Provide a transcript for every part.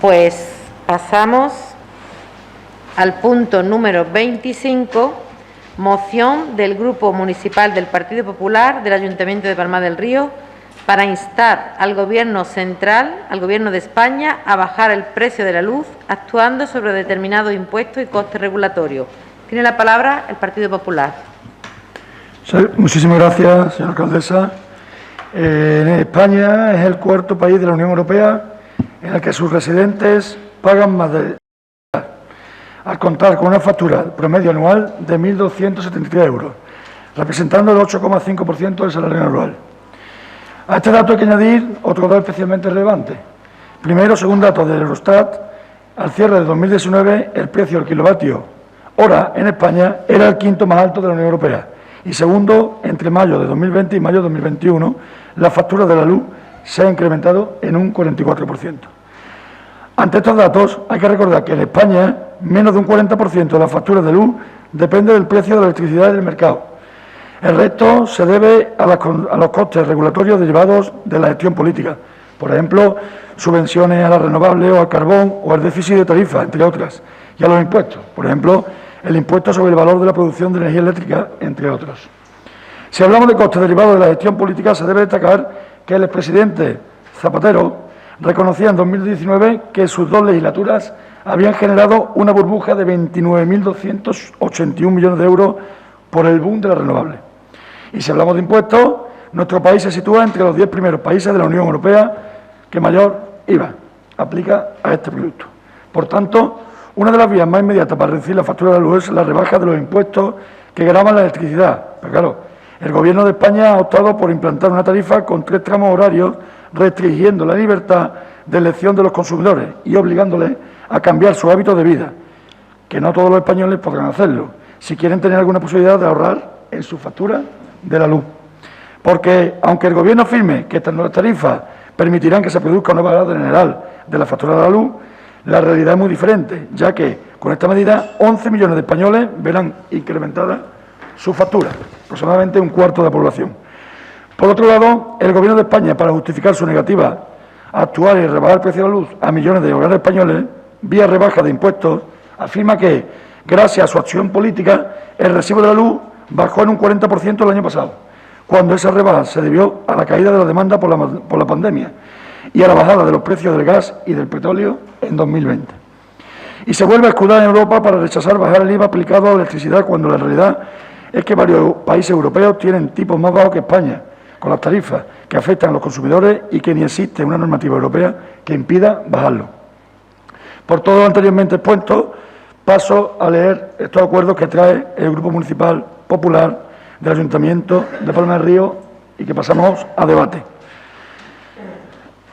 Pues pasamos al punto número 25, moción del Grupo Municipal del Partido Popular del Ayuntamiento de Palma del Río para instar al Gobierno central, al Gobierno de España, a bajar el precio de la luz actuando sobre determinados impuestos y costes regulatorios. Tiene la palabra el Partido Popular. Sí, muchísimas gracias, señora alcaldesa. España es el cuarto país de la Unión Europea en el que sus residentes pagan más al contar con una factura promedio anual de 1.273 euros, representando el 8,5% del salario anual. A este dato hay que añadir otro dato especialmente relevante. Primero, según datos del Eurostat, al cierre de 2019, el precio del kilovatio hora en España era el quinto más alto de la Unión Europea. Y segundo, entre mayo de 2020 y mayo de 2021, la factura de la luz se ha incrementado en un 44%. Ante estos datos, hay que recordar que en España menos de un 40% de las facturas de luz depende del precio de la electricidad del mercado. El resto se debe a los costes regulatorios derivados de la gestión política, por ejemplo, subvenciones a las renovables o al carbón o al déficit de tarifa, entre otras, y a los impuestos, por ejemplo, el impuesto sobre el valor de la producción de energía eléctrica, entre otros. Si hablamos de costes derivados de la gestión política, se debe destacar que el expresidente Zapatero reconocía en 2019 que sus dos legislaturas habían generado una burbuja de 29.281 millones de euros por el boom de las renovables. Y si hablamos de impuestos, nuestro país se sitúa entre los 10 primeros países de la Unión Europea que mayor IVA aplica a este producto. Por tanto, una de las vías más inmediatas para reducir la factura de la luz es la rebaja de los impuestos que gravan la electricidad. Pero claro, el Gobierno de España ha optado por implantar una tarifa con 3 tramos horarios, restringiendo la libertad de elección de los consumidores y obligándoles a cambiar su hábito de vida, que no todos los españoles podrán hacerlo, si quieren tener alguna posibilidad de ahorrar en su factura de la luz. Porque, aunque el Gobierno afirme que estas nuevas tarifas permitirán que se produzca una bajada general de la factura de la luz, la realidad es muy diferente, ya que con esta medida 11 millones de españoles verán incrementada su factura, aproximadamente un cuarto de la población. Por otro lado, el Gobierno de España, para justificar su negativa a actuar y rebajar el precio de la luz a millones de hogares españoles, vía rebaja de impuestos, afirma que, gracias a su acción política, el recibo de la luz bajó en un 40% el año pasado, cuando esa rebaja se debió a la caída de la demanda por la pandemia y a la bajada de los precios del gas y del petróleo en 2020. Y se vuelve a escudar en Europa para rechazar bajar el IVA aplicado a la electricidad, cuando la realidad es que varios países europeos tienen tipos más bajos que España, con las tarifas que afectan a los consumidores y que ni existe una normativa europea que impida bajarlo. Por todo lo anteriormente expuesto, paso a leer estos acuerdos que trae el Grupo Municipal Popular del Ayuntamiento de Palma del Río y que pasamos a debate.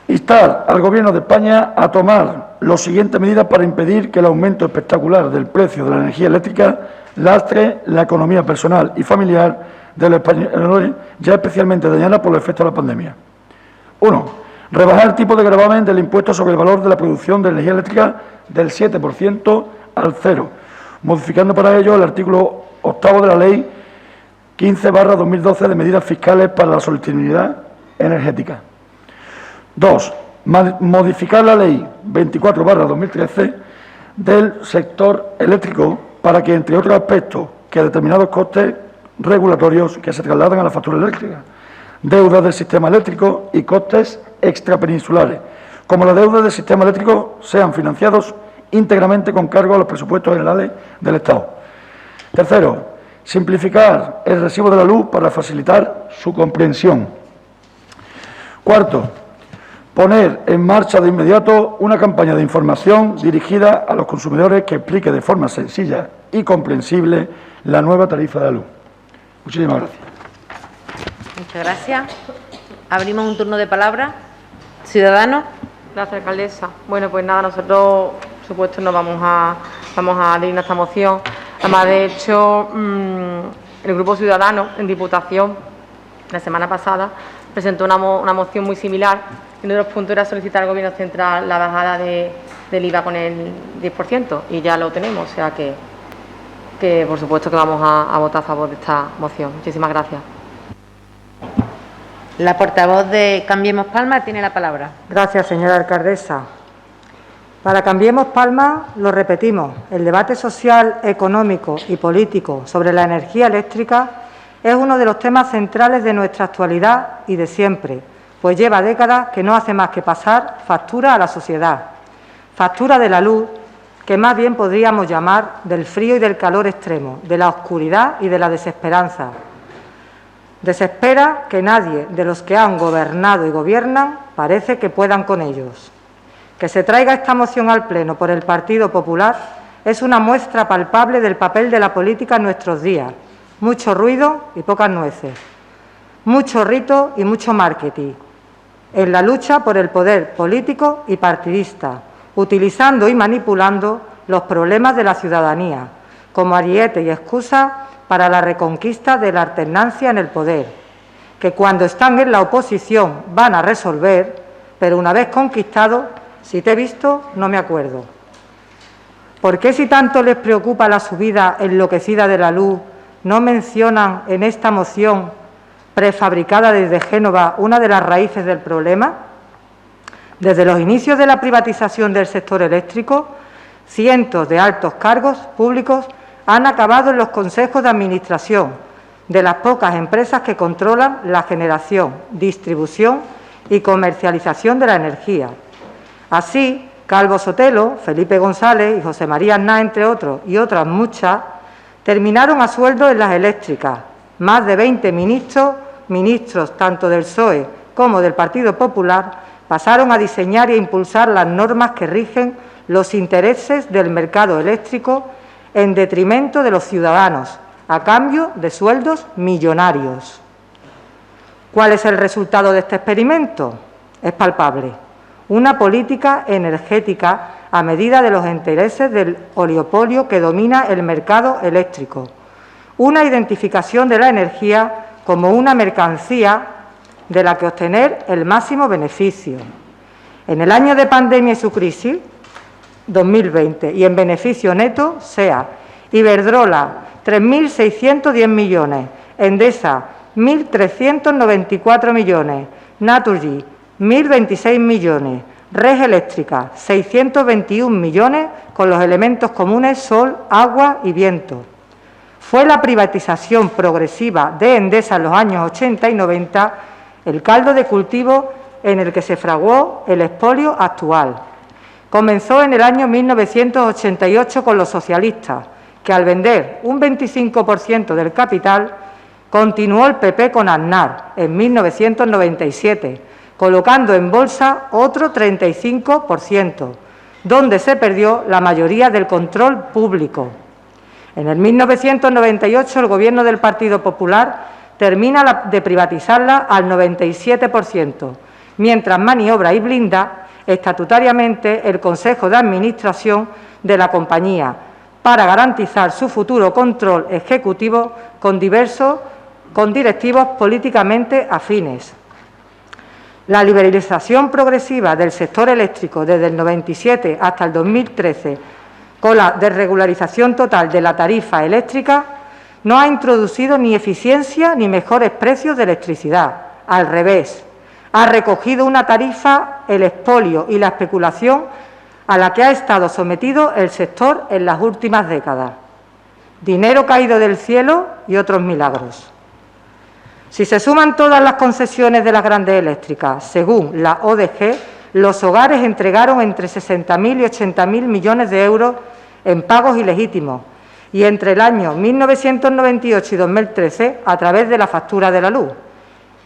Instar al Gobierno de España a tomar las siguientes medidas para impedir que el aumento espectacular del precio de la energía eléctrica lastre la economía personal y familiar de los españoles, ya especialmente dañada por los efectos de la pandemia. 1. Rebajar el tipo de gravamen del impuesto sobre el valor de la producción de energía eléctrica del 7% al 0, modificando para ello el artículo 8 de la Ley 15/2012 de medidas fiscales para la sostenibilidad energética. 2. Modificar la Ley 24/2013 del sector eléctrico para que, entre otros aspectos, que determinados costes regulatorios que se trasladan a la factura eléctrica, deudas del sistema eléctrico y costes extrapeninsulares, como la deuda del sistema eléctrico, sean financiados íntegramente con cargo a los presupuestos generales del Estado. Tercero, simplificar el recibo de la luz para facilitar su comprensión. Cuarto, poner en marcha de inmediato una campaña de información dirigida a los consumidores que explique de forma sencilla y comprensible la nueva tarifa de la luz. Muchísimas gracias. Muchas gracias. Abrimos un turno de palabra. Ciudadanos. Gracias, alcaldesa. Bueno, pues nada, nosotros, por supuesto, nos vamos a adherir a esta moción. Además, de hecho, el Grupo Ciudadanos, en Diputación, la semana pasada, presentó una moción muy similar. Y uno de los puntos era solicitar al Gobierno central la bajada del IVA con el 10%, y ya lo tenemos, o sea que por supuesto que vamos a votar a favor de esta moción. Muchísimas gracias. La portavoz de Cambiemos Palma tiene la palabra. Gracias, señora alcaldesa. Para Cambiemos Palma, lo repetimos, el debate social, económico y político sobre la energía eléctrica es uno de los temas centrales de nuestra actualidad y de siempre, pues lleva décadas que no hace más que pasar factura a la sociedad, factura de la luz, que más bien podríamos llamar del frío y del calor extremo, de la oscuridad y de la desesperanza. Desespera que nadie de los que han gobernado y gobiernan parece que puedan con ellos. Que se traiga esta moción al Pleno por el Partido Popular es una muestra palpable del papel de la política en nuestros días. Mucho ruido y pocas nueces. Mucho rito y mucho marketing. En la lucha por el poder político y partidista, utilizando y manipulando los problemas de la ciudadanía como ariete y excusa para la reconquista de la alternancia en el poder, que cuando están en la oposición van a resolver, pero una vez conquistado, si te he visto, no me acuerdo. ¿Por qué, si tanto les preocupa la subida enloquecida de la luz, no mencionan en esta moción prefabricada desde Génova una de las raíces del problema? Desde los inicios de la privatización del sector eléctrico, cientos de altos cargos públicos han acabado en los consejos de administración de las pocas empresas que controlan la generación, distribución y comercialización de la energía. Así, Calvo Sotelo, Felipe González y José María Aznar, entre otros, y otras muchas, terminaron a sueldo en las eléctricas. Más de 20 ministros tanto del PSOE como del Partido Popular, pasaron a diseñar e impulsar las normas que rigen los intereses del mercado eléctrico en detrimento de los ciudadanos, a cambio de sueldos millonarios. ¿Cuál es el resultado de este experimento? Es palpable. Una política energética a medida de los intereses del oligopolio que domina el mercado eléctrico. Una identificación de la energía como una mercancía de la que obtener el máximo beneficio. En el año de pandemia y su crisis, 2020, y en beneficio neto, sea Iberdrola, 3.610 millones, Endesa, 1.394 millones, Naturgy, 1.026 millones, Red Eléctrica, 621 millones, con los elementos comunes sol, agua y viento. Fue la privatización progresiva de Endesa en los años 80 y 90 el caldo de cultivo en el que se fraguó el expolio actual. Comenzó en el año 1988 con los socialistas, que al vender un 25% del capital, continuó el PP con Aznar en 1997, colocando en bolsa otro 35%, donde se perdió la mayoría del control público. En el 1998 el Gobierno del Partido Popular termina de privatizarla al 97%, mientras maniobra y blinda estatutariamente el Consejo de Administración de la compañía para garantizar su futuro control ejecutivo con directivos políticamente afines. La liberalización progresiva del sector eléctrico desde el 97 hasta el 2013, con la desregularización total de la tarifa eléctrica, no ha introducido ni eficiencia ni mejores precios de electricidad. Al revés, ha recogido una tarifa, el expolio y la especulación a la que ha estado sometido el sector en las últimas décadas. Dinero caído del cielo y otros milagros. Si se suman todas las concesiones de las grandes eléctricas, según la ODG, los hogares entregaron entre 60.000 y 80.000 millones de euros en pagos ilegítimos, y entre el año 1998 y 2013 a través de la factura de la luz.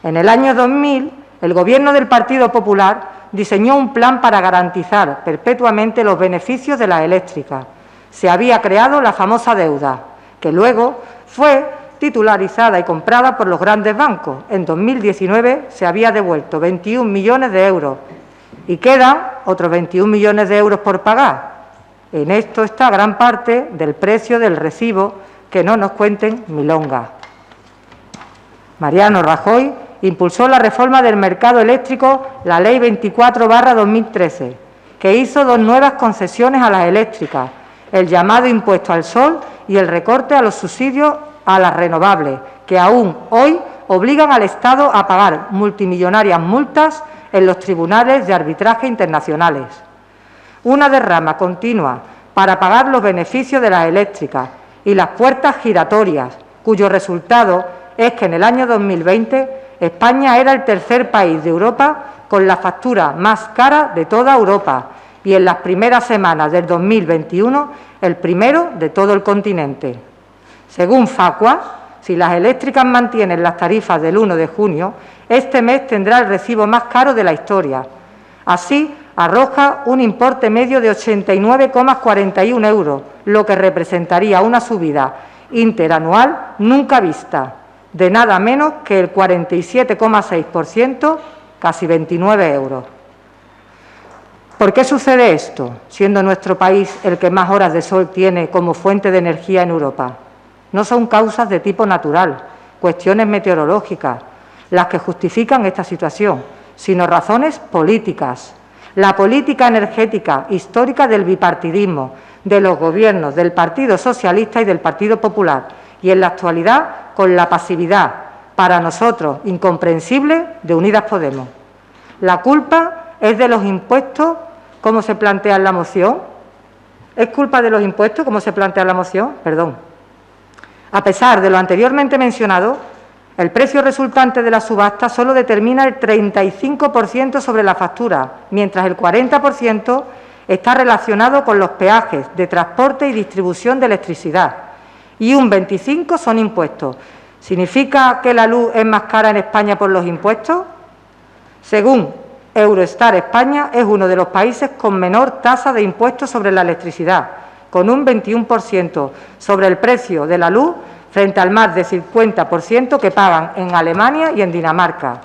En el año 2000, el Gobierno del Partido Popular diseñó un plan para garantizar perpetuamente los beneficios de las eléctricas. Se había creado la famosa deuda, que luego fue titularizada y comprada por los grandes bancos. En 2019 se había devuelto 21 millones de euros y quedan otros 21 millones de euros por pagar. En esto está gran parte del precio del recibo, que no nos cuenten milongas. Mariano Rajoy impulsó la reforma del mercado eléctrico, la Ley 24/2013, que hizo dos nuevas concesiones a las eléctricas, el llamado impuesto al sol y el recorte a los subsidios a las renovables, que aún hoy obligan al Estado a pagar multimillonarias multas en los tribunales de arbitraje internacionales. una derrama continua para pagar los beneficios de las eléctricas y las puertas giratorias, cuyo resultado es que en el año 2020 España era el tercer país de Europa con la factura más cara de toda Europa y en las primeras semanas del 2021 el primero de todo el continente. Según Facua, si las eléctricas mantienen las tarifas del 1 de junio, este mes tendrá el recibo más caro de la historia. Así, arroja un importe medio de 89,41 euros, lo que representaría una subida interanual nunca vista, de nada menos que el 47,6%, casi 29 euros. ¿Por qué sucede esto, siendo nuestro país el que más horas de sol tiene como fuente de energía en Europa? No son causas de tipo natural, cuestiones meteorológicas, las que justifican esta situación, sino razones políticas. La política energética histórica del bipartidismo, de los gobiernos del Partido Socialista y del Partido Popular, y en la actualidad con la pasividad, para nosotros incomprensible, de Unidas Podemos. La culpa es de los impuestos, como se plantea en la moción. ¿Es culpa de los impuestos, como se plantea en la moción? Perdón. A pesar de lo anteriormente mencionado, el precio resultante de la subasta solo determina el 35% sobre la factura, mientras el 40% está relacionado con los peajes de transporte y distribución de electricidad y un 25% son impuestos. ¿Significa que la luz es más cara en España por los impuestos? Según Eurostar, España es uno de los países con menor tasa de impuestos sobre la electricidad, con un 21% sobre el precio de la luz frente al más de 50% que pagan en Alemania y en Dinamarca.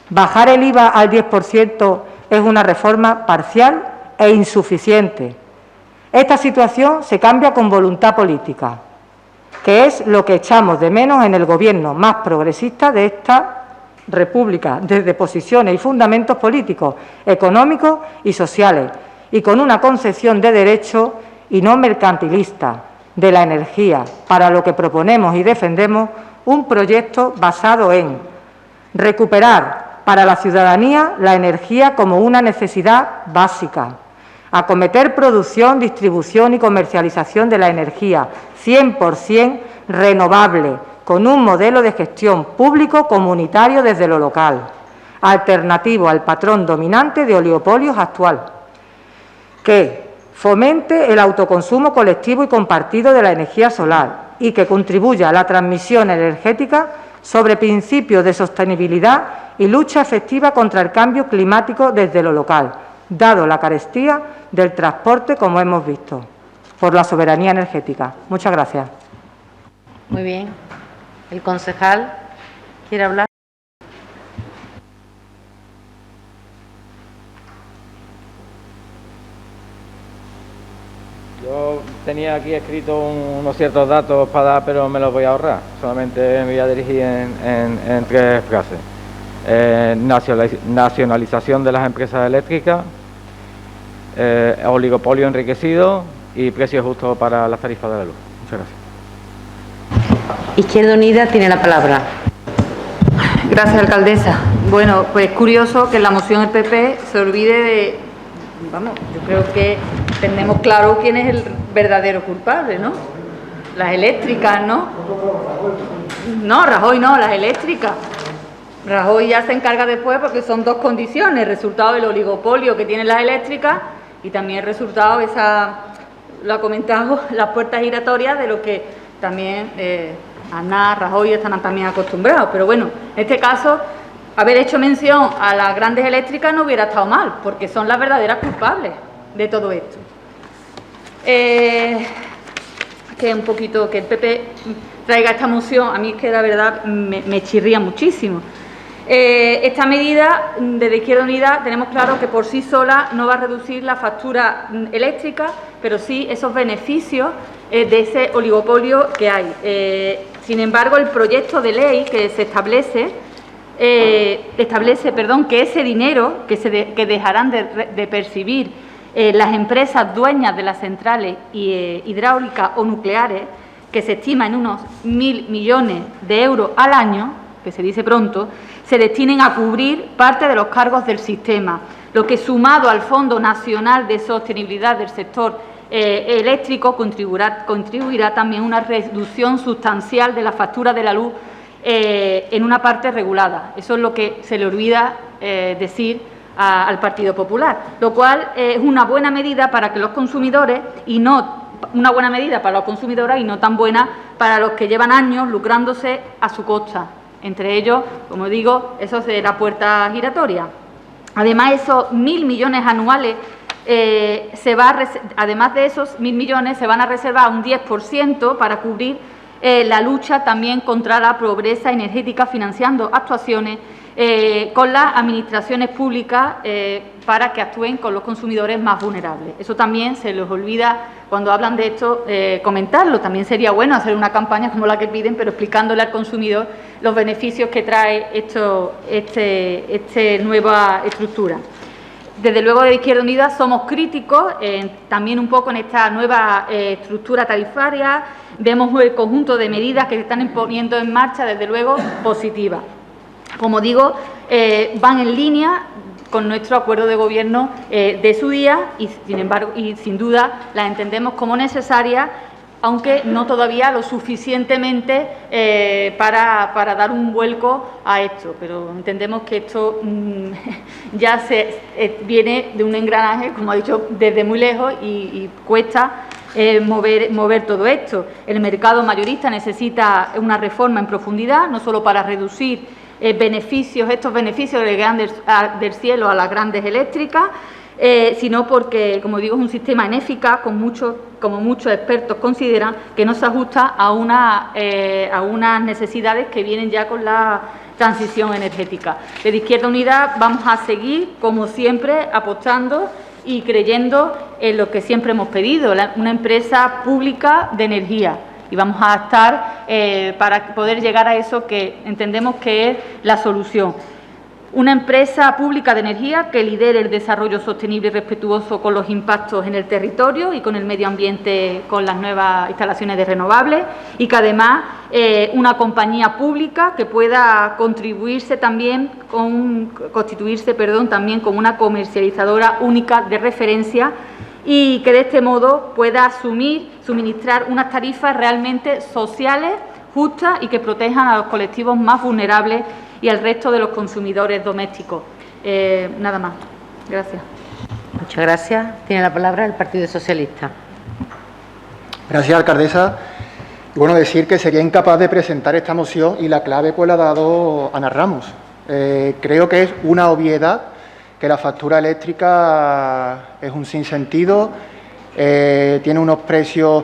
Bajar el IVA al 10% es una reforma parcial e insuficiente. Esta situación se cambia con voluntad política, que es lo que echamos de menos en el Gobierno más progresista de esta República, desde posiciones y fundamentos políticos, económicos y sociales, y con una concepción de derecho y no mercantilista de la energía, para lo que proponemos y defendemos un proyecto basado en recuperar para la ciudadanía la energía como una necesidad básica, acometer producción, distribución y comercialización de la energía 100% renovable, con un modelo de gestión público comunitario desde lo local, alternativo al patrón dominante de oligopolios actual, que fomente el autoconsumo colectivo y compartido de la energía solar y que contribuya a la transmisión energética sobre principios de sostenibilidad y lucha efectiva contra el cambio climático desde lo local, dado la carestía del transporte, como hemos visto, por la soberanía energética. Muchas gracias. Muy bien. ¿El concejal quiere hablar? Yo tenía aquí escrito unos ciertos datos para dar, pero me los voy a ahorrar. Solamente me voy a dirigir en tres frases. Nacionalización de las empresas eléctricas, oligopolio enriquecido y precio justo para las tarifas de la luz. Muchas gracias. Izquierda Unida tiene la palabra. Gracias, alcaldesa. Bueno, pues es curioso que en la moción del PP se olvide de... Vamos, yo creo que tenemos claro quién es el verdadero culpable, ¿no? Las eléctricas, ¿no? No, Rajoy no, las eléctricas. Rajoy ya se encarga después porque son dos condiciones, el resultado del oligopolio que tienen las eléctricas y también el resultado, lo ha comentado, las puertas giratorias de lo que también Aznar, Rajoy están también acostumbrados. Pero bueno, en este caso, haber hecho mención a las grandes eléctricas no hubiera estado mal, porque son las verdaderas culpables de todo esto. Que un poquito que el PP traiga esta moción, a mí es que la verdad me chirría muchísimo. Esta medida, desde Izquierda Unida, tenemos claro que por sí sola no va a reducir la factura eléctrica, pero sí esos beneficios de ese oligopolio que hay. Sin embargo, el proyecto de ley que se establece que ese dinero que dejarán de percibir las empresas dueñas de las centrales hidráulicas o nucleares, que se estima en unos 1.000 millones de euros al año, que se dice pronto, se destinen a cubrir parte de los cargos del sistema. lo que sumado al Fondo Nacional de Sostenibilidad del Sector Eléctrico contribuirá también a una reducción sustancial de la factura de la luz en una parte regulada. Eso es lo que se le olvida decir al Partido Popular, lo cual es una buena medida para que los consumidores y no tan buena para los que llevan años lucrándose a su costa. Entre ellos, como digo, eso es de la puerta giratoria. Además, esos 1.000 millones anuales, además de esos 1.000 millones, se van a reservar un 10% para cubrir la lucha también contra la pobreza energética, financiando actuaciones con las administraciones públicas para que actúen con los consumidores más vulnerables. Eso también se les olvida cuando hablan de esto comentarlo. También sería bueno hacer una campaña como la que piden, pero explicándole al consumidor los beneficios que trae esta nueva estructura. Desde luego, de Izquierda Unida somos críticos también un poco en esta nueva estructura tarifaria. Vemos el conjunto de medidas que se están poniendo en marcha, desde luego, positivas. Como digo, van en línea con nuestro acuerdo de gobierno de su día y, sin embargo, y sin duda las entendemos como necesarias, aunque no todavía lo suficientemente para dar un vuelco a esto. Pero entendemos que esto ya viene de un engranaje, como ha dicho, desde muy lejos y cuesta mover todo esto. El mercado mayorista necesita una reforma en profundidad, no solo para reducir estos beneficios que le quedan del cielo a las grandes eléctricas, sino porque, como digo, es un sistema ineficaz, como muchos expertos consideran, que no se ajusta a unas necesidades que vienen ya con la transición energética. Desde Izquierda Unida vamos a seguir, como siempre, apostando y creyendo en lo que siempre hemos pedido, una empresa pública de energía. Y vamos a estar para poder llegar a eso que entendemos que es la solución. Una empresa pública de energía que lidere el desarrollo sostenible y respetuoso con los impactos en el territorio y con el medio ambiente, con las nuevas instalaciones de renovables, y que además una compañía pública que pueda constituirse también como una comercializadora única de referencia, y que de este modo pueda suministrar unas tarifas realmente sociales, justas y que protejan a los colectivos más vulnerables y al resto de los consumidores domésticos. Nada más. Gracias. Muchas gracias. Tiene la palabra el Partido Socialista. Gracias, alcaldesa. Bueno, decir que sería incapaz de presentar esta moción y la clave pues la ha dado Ana Ramos. Creo que es una obviedad que la factura eléctrica es un sinsentido, tiene unos precios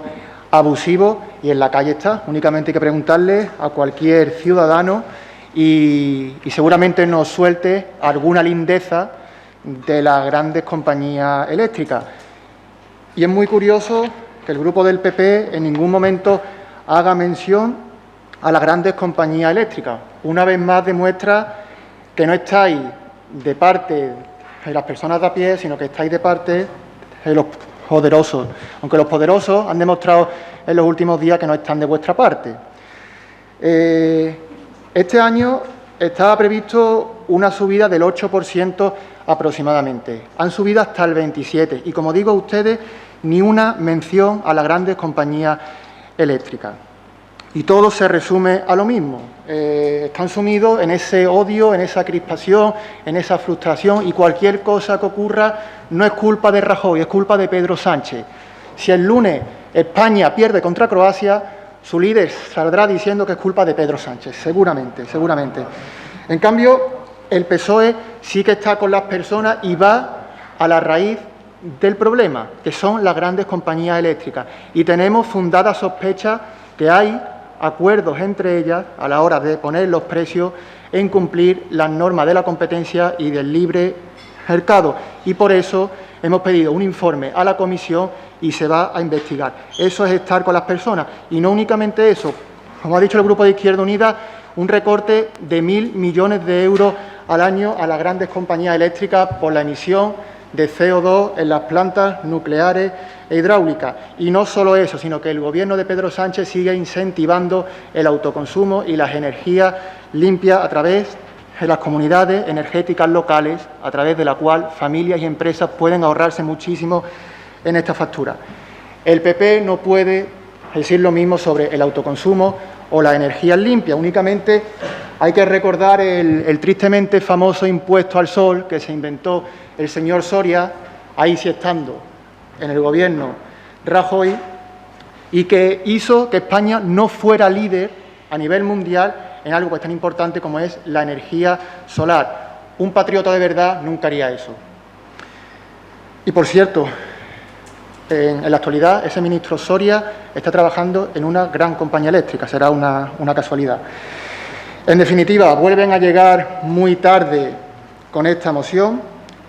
abusivos y en la calle está. Únicamente hay que preguntarle a cualquier ciudadano y seguramente nos suelte alguna lindeza de las grandes compañías eléctricas. Y es muy curioso que el grupo del PP en ningún momento haga mención a las grandes compañías eléctricas. Una vez más demuestra que no estáis de parte de las personas de a pie, sino que estáis de parte de los poderosos, aunque los poderosos han demostrado en los últimos días que no están de vuestra parte. Este año estaba previsto una subida del 8% aproximadamente. Han subido hasta el 27%. Y como digo a ustedes, ni una mención a las grandes compañías eléctricas. Y todo se resume a lo mismo. Están sumidos en ese odio, en esa crispación, en esa frustración, y cualquier cosa que ocurra no es culpa de Rajoy, es culpa de Pedro Sánchez. Si el lunes España pierde contra Croacia, su líder saldrá diciendo que es culpa de Pedro Sánchez, seguramente. En cambio, el PSOE sí que está con las personas y va a la raíz del problema, que son las grandes compañías eléctricas. Y tenemos fundadas sospechas que hay acuerdos entre ellas a la hora de poner los precios en cumplir las normas de la competencia y del libre mercado. Y por eso hemos pedido un informe a la comisión y se va a investigar. Eso es estar con las personas. Y no únicamente eso, como ha dicho el Grupo de Izquierda Unida, un recorte de 1.000 millones de euros al año a las grandes compañías eléctricas por la emisión de CO2 en las plantas nucleares e hidráulicas. Y no solo eso, sino que el Gobierno de Pedro Sánchez sigue incentivando el autoconsumo y las energías limpias a través en las comunidades energéticas locales, a través de la cual familias y empresas pueden ahorrarse muchísimo en esta factura. El PP no puede decir lo mismo sobre el autoconsumo o las energías limpias. Únicamente hay que recordar el tristemente famoso impuesto al sol que se inventó el señor Soria, ahí sí estando en el gobierno Rajoy, y que hizo que España no fuera líder a nivel mundial en algo tan importante como es la energía solar. Un patriota de verdad nunca haría eso. Y por cierto, en la actualidad ese ministro Soria está trabajando en una gran compañía eléctrica, será una casualidad. En definitiva, vuelven a llegar muy tarde con esta moción,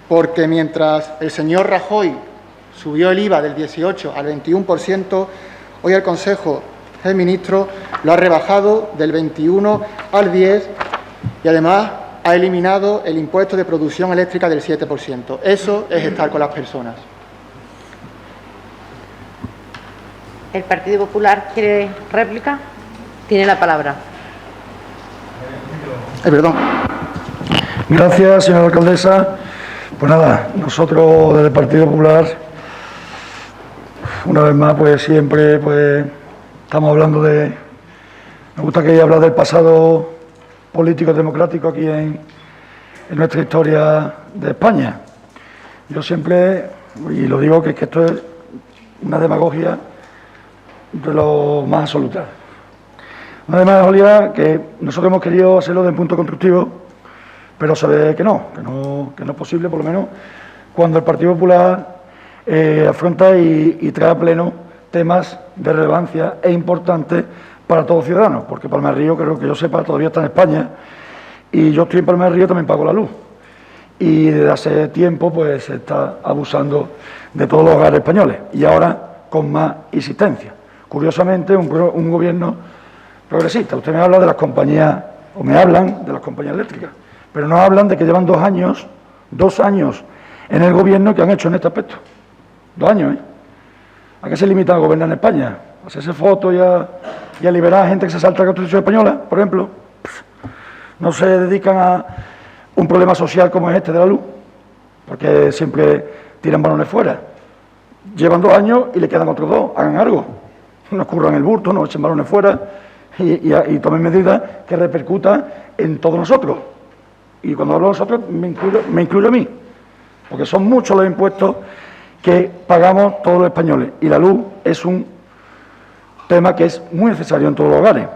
porque mientras el señor Rajoy subió el IVA del 18 al 21%, hoy el Consejo de Ministros lo ha rebajado del 21 al 10 y además ha eliminado el impuesto de producción eléctrica del 7%. Eso es estar con las personas. ¿El Partido Popular quiere réplica? Tiene la palabra. Perdón. Gracias, señora alcaldesa. Pues nada, nosotros desde el Partido Popular, una vez más, pues siempre estamos hablando de... Me gusta que hablar del pasado político democrático aquí en nuestra historia de España. Yo siempre, y lo digo, que esto es una demagogia de lo más absoluta. Una demagogia que nosotros hemos querido hacerlo desde un punto constructivo, pero se ve que no es posible, por lo menos cuando el Partido Popular afronta y trae a pleno temas de relevancia e importantes para todos los ciudadanos, porque Palma del Río, creo que yo sepa, todavía está en España, y yo estoy en Palma del Río, también pago la luz. Y desde hace tiempo pues se está abusando de todos los hogares españoles, y ahora con más insistencia. Curiosamente, un gobierno progresista. Usted me habla de las compañías, o me hablan de las compañías eléctricas, pero no hablan de que llevan 2 años en el gobierno que han hecho en este aspecto. 2 años, ¿eh? ¿A qué se limitan a gobernar en España? ¿A hacerse fotos y a liberar a gente que se salta la Constitución española, por ejemplo? No se dedican a un problema social como es este de la luz, porque siempre tiran balones fuera. Llevan 2 años y le quedan otros 2, hagan algo. No escurran el bulto, no echen balones fuera y tomen medidas que repercutan en todos nosotros. Y cuando hablo de nosotros me incluyo a mí, porque son muchos los impuestos que pagamos todos los españoles, y la luz es un tema que es muy necesario en todos los hogares.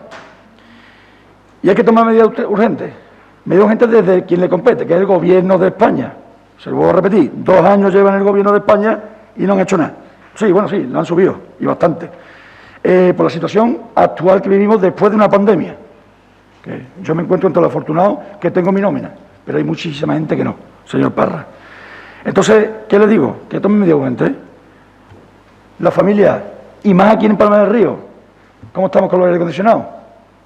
Y hay que tomar medidas urgentes desde quien le compete, que es el Gobierno de España. Se lo voy a repetir, 2 años llevan el Gobierno de España y no han hecho nada. Sí, bueno, sí, lo han subido, y bastante. Por la situación actual que vivimos después de una pandemia. Que yo me encuentro entre los afortunados que tengo mi nómina, pero hay muchísima gente que no, señor Parra. Entonces, ¿qué le digo? Que tomen medidas urgentes. La familia, y más aquí en Palma del Río, ¿cómo estamos con los aire acondicionados?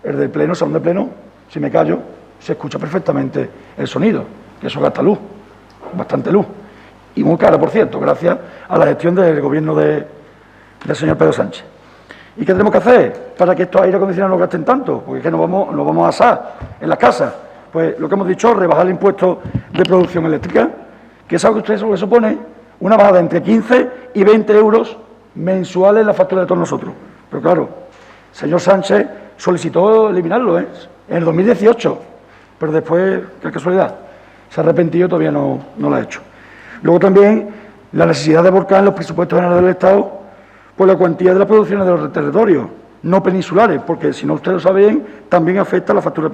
El del pleno, salón de pleno, si me callo, se escucha perfectamente el sonido, que eso gasta luz, bastante luz. Y muy cara, por cierto, gracias a la gestión del gobierno del señor Pedro Sánchez. ¿Y qué tenemos que hacer para que estos aire acondicionados no gasten tanto? Porque es que nos vamos a asar en las casas. Pues lo que hemos dicho, rebajar el impuesto de producción eléctrica, que es algo que ustedes lo que supone una bajada entre 15 y 20 euros mensuales en la factura de todos nosotros. Pero claro, el señor Sánchez solicitó eliminarlo en el 2018, pero después, qué casualidad, se ha arrepentido y todavía no lo ha hecho. Luego también la necesidad de volcar en los presupuestos generales del Estado por la cuantía de las producciones de los territorios no peninsulares, porque si no ustedes lo saben, también afecta a la factura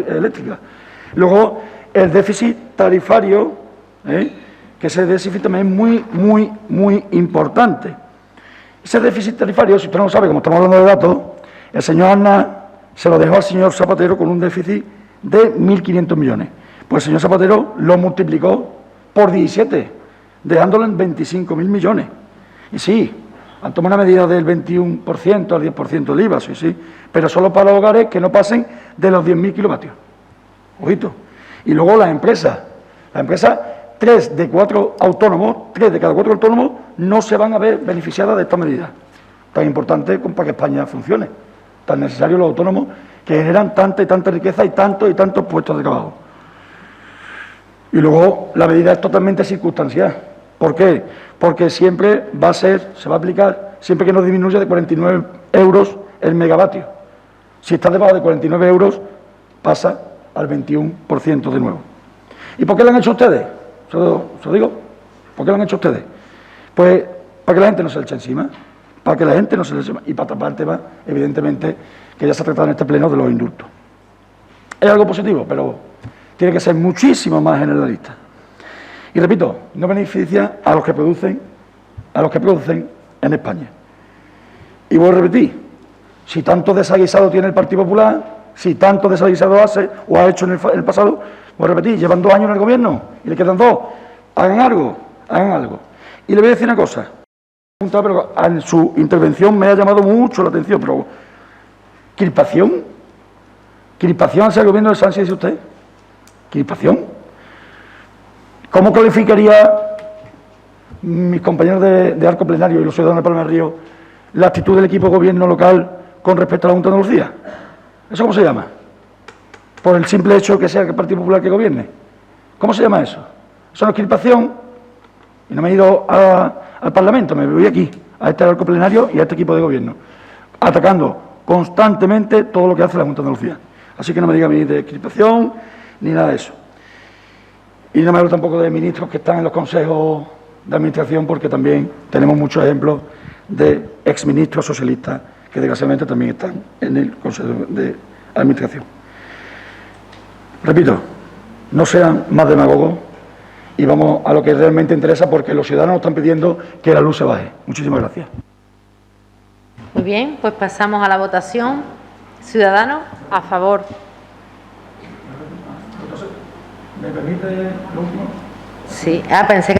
eléctrica. Luego, el déficit tarifario, que ese déficit también es muy importante. Ese déficit tarifario, si usted no lo sabe, como estamos hablando de datos, el señor Aznar se lo dejó al señor Zapatero con un déficit de 1.500 millones. Pues el señor Zapatero lo multiplicó por 17, dejándolo en 25.000 millones. Y sí, han tomado una medida del 21% al 10% del IVA, sí, pero solo para los hogares que no pasen de los 10.000 kilovatios. Ojito. Y luego las empresas. Las empresas, 3 de cada 4 autónomos no se van a ver beneficiadas de esta medida. Tan importante como para que España funcione. Tan necesarios los autónomos que generan tanta y tanta riqueza y tantos puestos de trabajo. Y luego la medida es totalmente circunstancial. ¿Por qué? Porque siempre se va a aplicar, siempre que no disminuya de 49 euros el megavatio. Si está debajo de 49 euros, pasa al 21% de nuevo. ¿Y por qué lo han hecho ustedes? ¿Se lo digo? ¿Por qué lo han hecho ustedes? Pues para que la gente no se le eche encima, para que la gente no se le eche encima, y para tapar el tema, evidentemente, que ya se ha tratado en este pleno de los indultos. Es algo positivo, pero tiene que ser muchísimo más generalista. Y repito, no beneficia a los que producen en España. Y voy a repetir, si tanto desaguisado tiene el Partido Popular, si tanto desaguisado hace o ha hecho en el pasado, voy a repetir, llevan 2 años en el gobierno y le quedan 2. Hagan algo. Y le voy a decir una cosa, pero en su intervención me ha llamado mucho la atención, pero ¿crispación hacia el gobierno de Sánchez, dice usted? ¿Crispación? ¿Cómo calificaría mis compañeros de arco plenario y los ciudadanos de Palma del Río la actitud del equipo de gobierno local con respecto a la Junta de Andalucía? ¿Eso cómo se llama? Por el simple hecho que sea el Partido Popular que gobierne. ¿Cómo se llama eso? Eso no es crispación. Y no me he ido al Parlamento, me voy aquí, a este arco plenario y a este equipo de gobierno, atacando constantemente todo lo que hace la Junta de Andalucía. Así que no me diga a mí de crispación ni nada de eso. Y no me hablo tampoco de ministros que están en los consejos de administración, porque también tenemos muchos ejemplos de exministros socialistas que desgraciadamente también están en el consejo de administración. Repito, no sean más demagogos y vamos a lo que realmente interesa, porque los ciudadanos están pidiendo que la luz se baje. Muchísimas gracias. Muy bien, pues pasamos a la votación. ¿Ciudadanos? A favor. ¿Me permite lo último? Sí. Pensé que...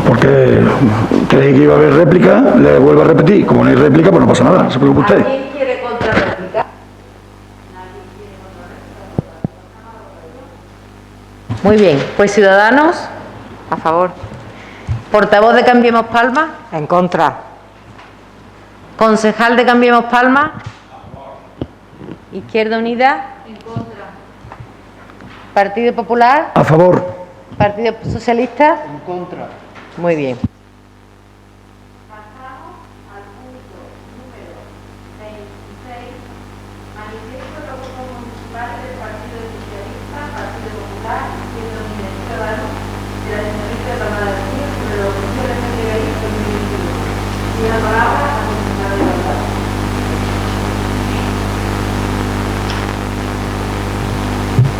Porque creí que iba a haber réplica, le vuelvo a repetir. Como no hay réplica, pues no pasa nada, no se preocupe usted. ¿Quién quiere contrarréplica? Muy bien, pues Ciudadanos. A favor. Portavoz de Cambiemos Palma. En contra. Concejal de Cambiemos Palma. Izquierda Unida. En contra. Partido Popular. A favor. Partido Socialista. En contra. Muy bien. Pasamos al punto número 26, manifiesto de los grupos municipales del Partido Socialista, Partido Popular, Izquierda Unida y Ciudadanos de la Ayuntamiento de Palma del Río sobre la opción de LGTBI 2021. Y la palabra a la concejala de Igualdad.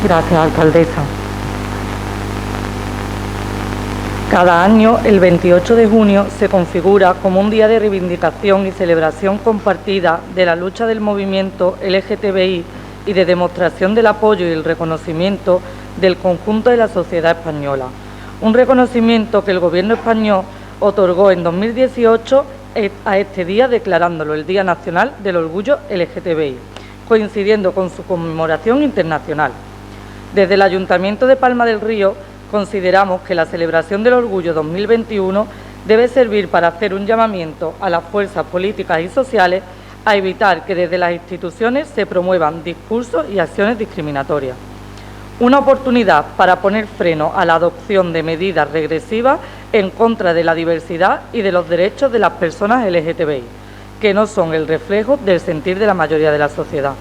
Gracias, alcaldesa. Cada año, el 28 de junio, se configura como un día de reivindicación y celebración compartida de la lucha del movimiento LGTBI y de demostración del apoyo y el reconocimiento del conjunto de la sociedad española. Un reconocimiento que el Gobierno español otorgó en 2018 a este día, declarándolo el Día Nacional del Orgullo LGTBI, coincidiendo con su conmemoración internacional. Desde el Ayuntamiento de Palma del Río consideramos que la celebración del Orgullo 2021 debe servir para hacer un llamamiento a las fuerzas políticas y sociales a evitar que desde las instituciones se promuevan discursos y acciones discriminatorias. Una oportunidad para poner freno a la adopción de medidas regresivas en contra de la diversidad y de los derechos de las personas LGTBI, que no son el reflejo del sentir de la mayoría de la sociedad.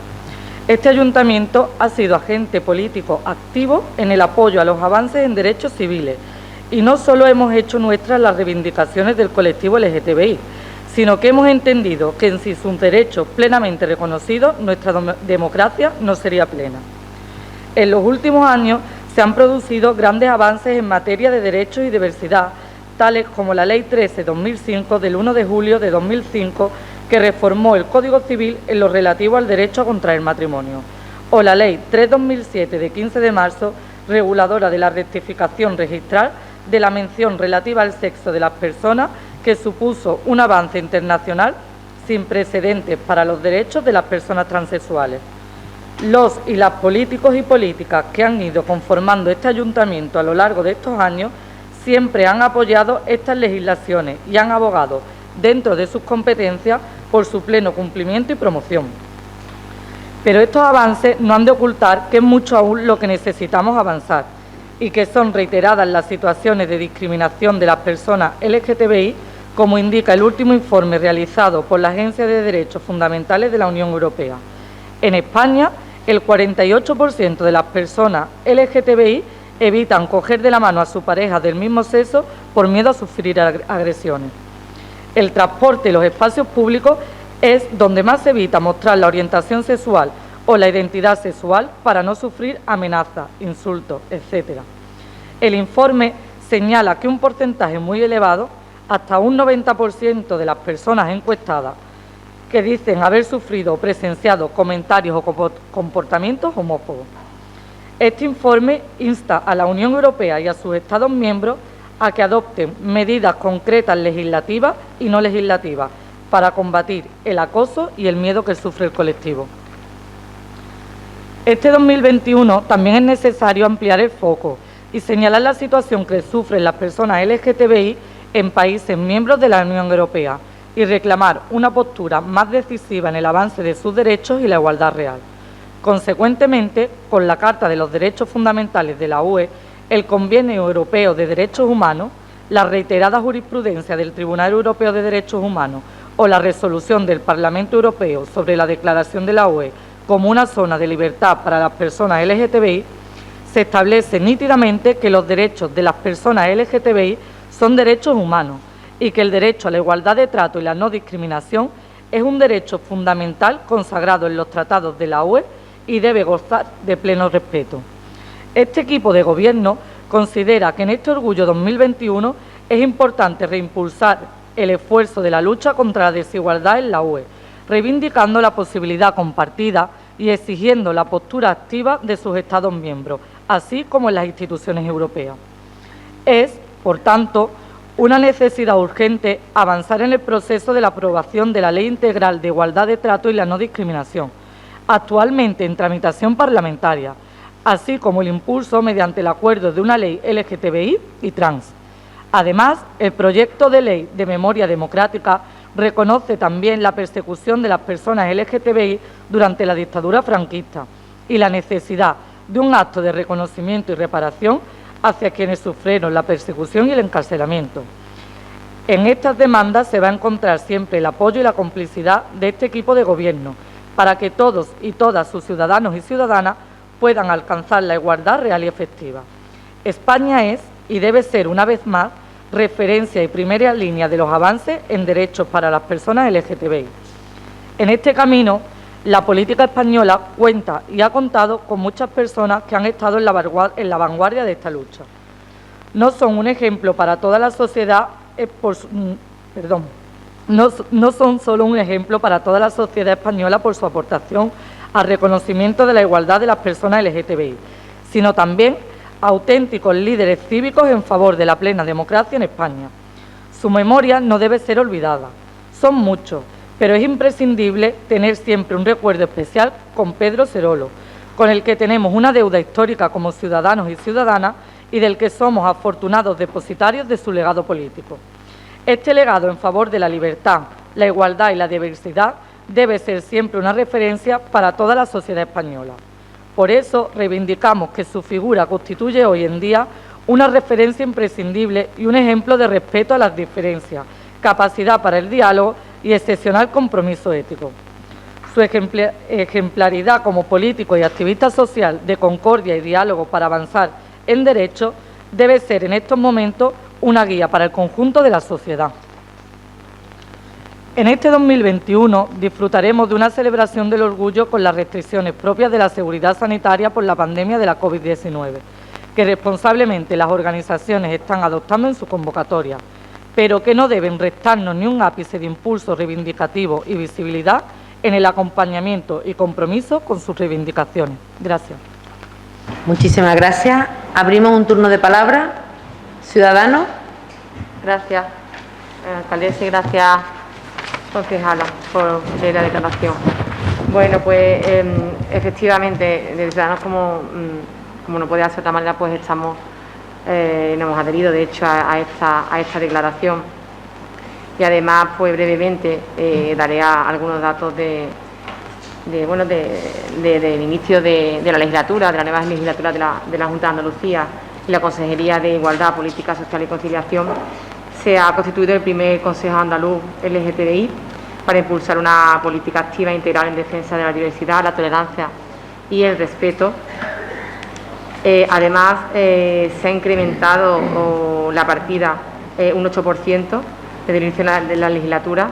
Este ayuntamiento ha sido agente político activo en el apoyo a los avances en derechos civiles y no solo hemos hecho nuestras las reivindicaciones del colectivo LGTBI, sino que hemos entendido que sin sus derechos plenamente reconocidos nuestra democracia no sería plena. En los últimos años se han producido grandes avances en materia de derechos y diversidad, tales como la Ley 13/2005 del 1 de julio de 2005, que reformó el Código Civil en lo relativo al derecho a contraer matrimonio, o la Ley 3/2007 de 15 de marzo, reguladora de la rectificación registral de la mención relativa al sexo de las personas que supuso un avance internacional sin precedentes para los derechos de las personas transexuales. Los y las políticos y políticas que han ido conformando este ayuntamiento a lo largo de estos años siempre han apoyado estas legislaciones y han abogado, dentro de sus competencias, por su pleno cumplimiento y promoción. Pero estos avances no han de ocultar que es mucho aún lo que necesitamos avanzar y que son reiteradas las situaciones de discriminación de las personas LGTBI, como indica el último informe realizado por la Agencia de Derechos Fundamentales de la Unión Europea. En España, el 48% de las personas LGTBI evitan coger de la mano a su pareja del mismo sexo por miedo a sufrir agresiones. El transporte y los espacios públicos es donde más se evita mostrar la orientación sexual o la identidad sexual para no sufrir amenazas, insultos, etc. El informe señala que un porcentaje muy elevado, hasta un 90% de las personas encuestadas, que dicen haber sufrido o presenciado comentarios o comportamientos homófobos. Este informe insta a la Unión Europea y a sus Estados miembros a que adopten medidas concretas legislativas y no legislativas para combatir el acoso y el miedo que sufre el colectivo. Este 2021 también es necesario ampliar el foco y señalar la situación que sufren las personas LGTBI en países miembros de la Unión Europea y reclamar una postura más decisiva en el avance de sus derechos y la igualdad real. Consecuentemente, con la Carta de los Derechos Fundamentales de la UE, el Convenio Europeo de Derechos Humanos, la reiterada jurisprudencia del Tribunal Europeo de Derechos Humanos o la resolución del Parlamento Europeo sobre la declaración de la UE como una zona de libertad para las personas LGTBI, se establece nítidamente que los derechos de las personas LGTBI son derechos humanos y que el derecho a la igualdad de trato y la no discriminación es un derecho fundamental consagrado en los tratados de la UE y debe gozar de pleno respeto. Este equipo de gobierno considera que en este Orgullo 2021 es importante reimpulsar el esfuerzo de la lucha contra la desigualdad en la UE, reivindicando la posibilidad compartida y exigiendo la postura activa de sus Estados miembros, así como en las instituciones europeas. Es, por tanto, una necesidad urgente avanzar en el proceso de la aprobación de la Ley Integral de Igualdad de Trato y la No Discriminación, actualmente en tramitación parlamentaria, así como el impulso mediante el acuerdo de una ley LGTBI y trans. Además, el proyecto de ley de memoria democrática reconoce también la persecución de las personas LGTBI durante la dictadura franquista y la necesidad de un acto de reconocimiento y reparación hacia quienes sufrieron la persecución y el encarcelamiento. En estas demandas se va a encontrar siempre el apoyo y la complicidad de este equipo de gobierno para que todos y todas sus ciudadanos y ciudadanas puedan alcanzar la igualdad real y efectiva. España es y debe ser una vez más referencia y primera línea de los avances en derechos para las personas LGTBI. En este camino, la política española cuenta y ha contado con muchas personas que han estado en la vanguardia de esta lucha. No son un ejemplo para toda la sociedad, no son solo un ejemplo para toda la sociedad española por su aportación al reconocimiento de la igualdad de las personas LGTBI, sino también auténticos líderes cívicos en favor de la plena democracia en España. Su memoria no debe ser olvidada. Son muchos, pero es imprescindible tener siempre un recuerdo especial con Pedro Serolo, con el que tenemos una deuda histórica como ciudadanos y ciudadanas y del que somos afortunados depositarios de su legado político. Este legado en favor de la libertad, la igualdad y la diversidad debe ser siempre una referencia para toda la sociedad española. Por eso reivindicamos que su figura constituye hoy en día una referencia imprescindible y un ejemplo de respeto a las diferencias, capacidad para el diálogo y excepcional compromiso ético. Su ejemplaridad como político y activista social de concordia y diálogo para avanzar en derechos debe ser en estos momentos una guía para el conjunto de la sociedad. En este 2021 disfrutaremos de una celebración del orgullo con las restricciones propias de la seguridad sanitaria por la pandemia de la COVID-19, que responsablemente las organizaciones están adoptando en su convocatoria, pero que no deben restarnos ni un ápice de impulso reivindicativo y visibilidad en el acompañamiento y compromiso con sus reivindicaciones. Gracias. Muchísimas gracias. Abrimos un turno de palabra. Ciudadanos. Gracias. alcaldesa, y gracias, concejala, por leer la declaración. Bueno, pues efectivamente, desde Ciudadanos, como no podía ser de otra manera, pues nos hemos adherido, de hecho, a esta declaración. Y además, pues brevemente, daré algunos datos del inicio de la legislatura, de la nueva legislatura de la Junta de Andalucía y la Consejería de Igualdad, Política Social y Conciliación. Se ha constituido el primer Consejo Andaluz LGTBI para impulsar una política activa e integral en defensa de la diversidad, la tolerancia y el respeto. Además, se ha incrementado la partida un 8% desde el inicio de la legislatura,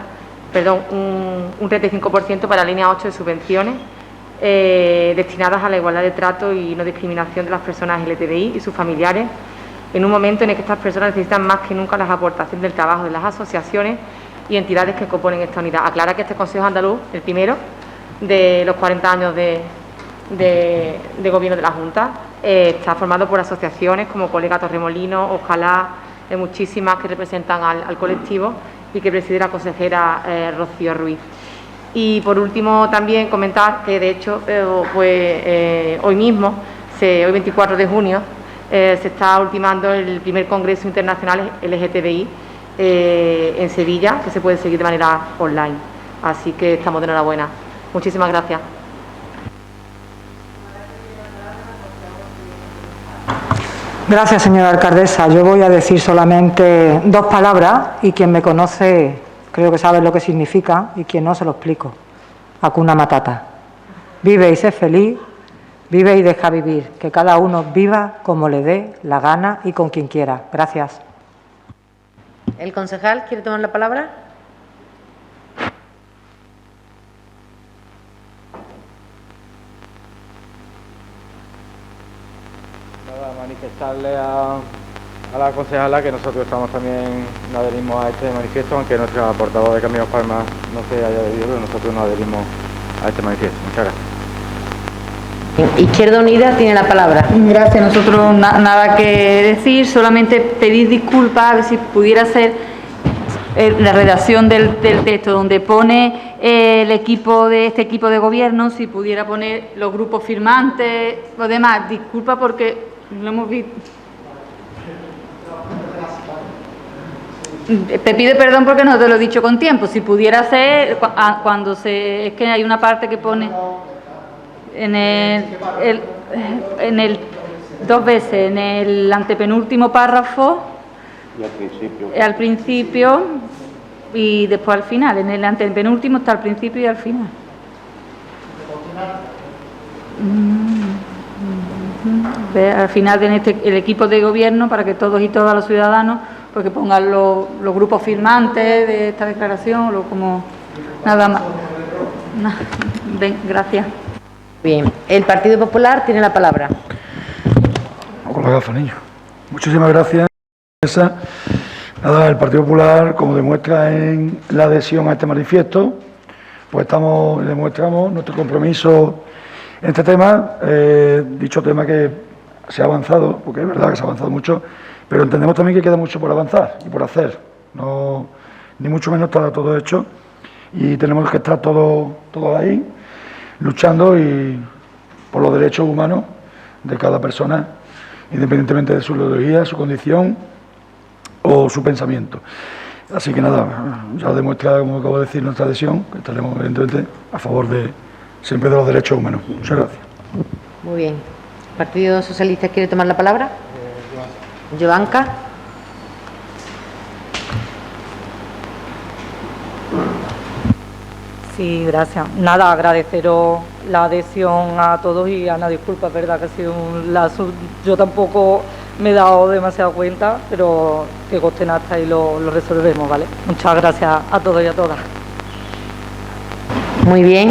un 35% para la línea 8 de subvenciones destinadas a la igualdad de trato y no discriminación de las personas LGTBI y sus familiares, en un momento en el que estas personas necesitan más que nunca las aportaciones del trabajo de las asociaciones y entidades que componen esta unidad. Aclara que este Consejo Andaluz, el primero de los 40 años de gobierno de la Junta, está formado por asociaciones como Colega Torremolinos, Ojalá, muchísimas que representan al colectivo y que preside la consejera Rocío Ruiz. Y por último también comentar que de hecho hoy mismo, hoy 24 de junio, se está ultimando el primer Congreso Internacional LGTBI en Sevilla, que se puede seguir de manera online. Así que estamos de enhorabuena. Muchísimas gracias. Gracias, señora alcaldesa. Yo voy a decir solamente dos palabras y quien me conoce creo que sabe lo que significa y quien no se lo explico. Hakuna Matata. Vive y sé feliz, vive y deja vivir. Que cada uno viva como le dé la gana y con quien quiera. Gracias. ¿El concejal quiere tomar la palabra? Manifestarle a la concejala que nosotros nos adherimos a este manifiesto, aunque nuestra portavoz de Caminos Palmas no se haya adherido, pero nosotros nos adherimos a este manifiesto. Muchas gracias. Izquierda Unida tiene la palabra. Gracias. Nosotros nada que decir, solamente pedir disculpas, a ver si pudiera ser la redacción del texto donde pone este equipo de gobierno, si pudiera poner los grupos firmantes, lo demás. Disculpa porque lo hemos visto. Te pido perdón porque no te lo he dicho con tiempo. Si pudiera ser, cuando es que hay una parte que pone en el dos veces, en el antepenúltimo párrafo, y al principio y después al final. En el antepenúltimo está al principio y al final. Al final de el equipo de gobierno, para que todos y todas los ciudadanos, porque pongan los grupos firmantes de esta declaración, como nada más. Gracias. Bien, el Partido Popular tiene la palabra. Con la gafa, niño. Muchísimas gracias. Nada, el Partido Popular, como demuestra en la adhesión a este manifiesto, pues demostramos nuestro compromiso en este tema, dicho tema que se ha avanzado, porque es verdad que se ha avanzado mucho, pero entendemos también que queda mucho por avanzar y por hacer. No, ni mucho menos está todo hecho y tenemos que estar todos ahí luchando por los derechos humanos de cada persona, independientemente de su ideología, su condición o su pensamiento. Así que nada, ya demuestra, como acabo de decir, nuestra adhesión, que estaremos evidentemente a favor siempre de los derechos humanos. Muchas gracias. Muy bien. ¿El Partido Socialista quiere tomar la palabra? Jovanka. Sí, gracias. Nada, agradeceros la adhesión a todos y Ana, disculpa, es verdad que ha sido un lazo. Yo tampoco me he dado demasiado cuenta, pero que consten hasta y lo resolvemos, ¿vale? Muchas gracias a todos y a todas. Muy bien.